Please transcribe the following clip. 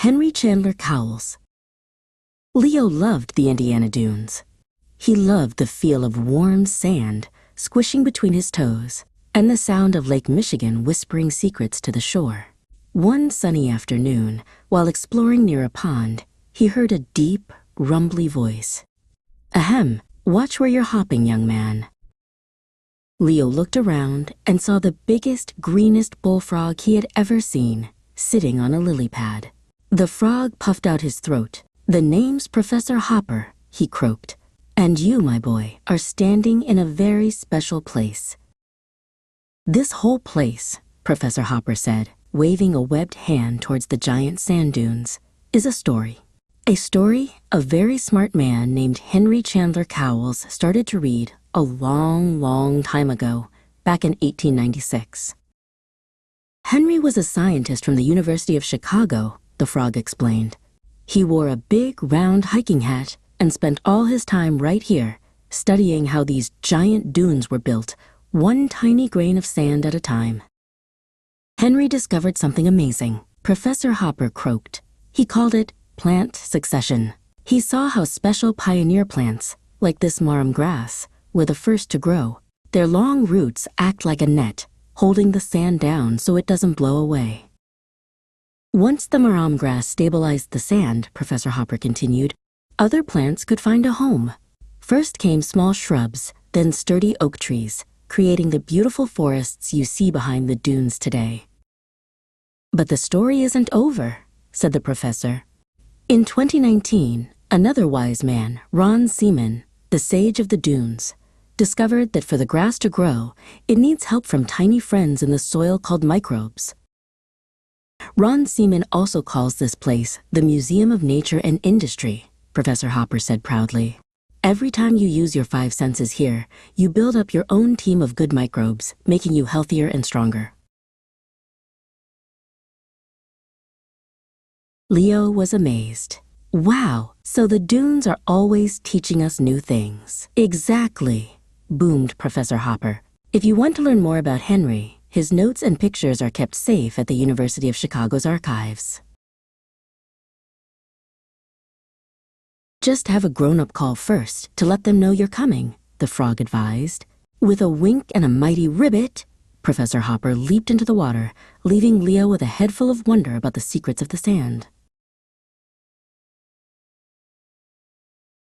Henry Chandler Cowles. Leo loved the Indiana Dunes. He loved the feel of warm sand squishing between his toes and the sound of Lake Michigan whispering secrets to the shore. One sunny afternoon, while exploring near a pond, he heard a deep, rumbly voice. "Ahem, watch where you're hopping, young man." Leo looked around and saw the biggest, greenest bullfrog he had ever seen, sitting on a lily pad. The frog puffed out his throat. "The name's Professor Hopper," he croaked. "And you, my boy, are standing in a very special place." "This whole place," Professor Hopper said, waving a webbed hand towards the giant sand dunes, "is a story. A story a very smart man named Henry Chandler Cowles started to read a long, long time ago, back in 1896. Henry was a scientist from the University of Chicago, the frog explained. He wore a big, round hiking hat and spent all his time right here, studying how these giant dunes were built, one tiny grain of sand at a time. Henry discovered something amazing. Professor Hopper croaked. He called it plant succession. He saw how special pioneer plants, like this marram grass, were the first to grow. Their long roots act like a net, holding the sand down so it doesn't blow away. Once the marram grass stabilized the sand, Professor Hopper continued, other plants could find a home. First came small shrubs, then sturdy oak trees, creating the beautiful forests you see behind the dunes today. "But the story isn't over," said the professor. In 2019, another wise man, Ron Seaman, the sage of the dunes, discovered that for the grass to grow, it needs help from tiny friends in the soil called microbes. Ron Seaman also calls this place the Museum of Nature and Industry, Professor Hopper said proudly. Every time you use your 5 senses here, you build up your own team of good microbes, making you healthier and stronger. Leo was amazed. "Wow, so the dunes are always teaching us new things." "Exactly," boomed Professor Hopper. "If you want to learn more about Henry, his notes and pictures are kept safe at the University of Chicago's archives. Just have a grown-up call first to let them know you're coming," the frog advised. With a wink and a mighty ribbit, Professor Hopper leaped into the water, leaving Leo with a head full of wonder about the secrets of the sand.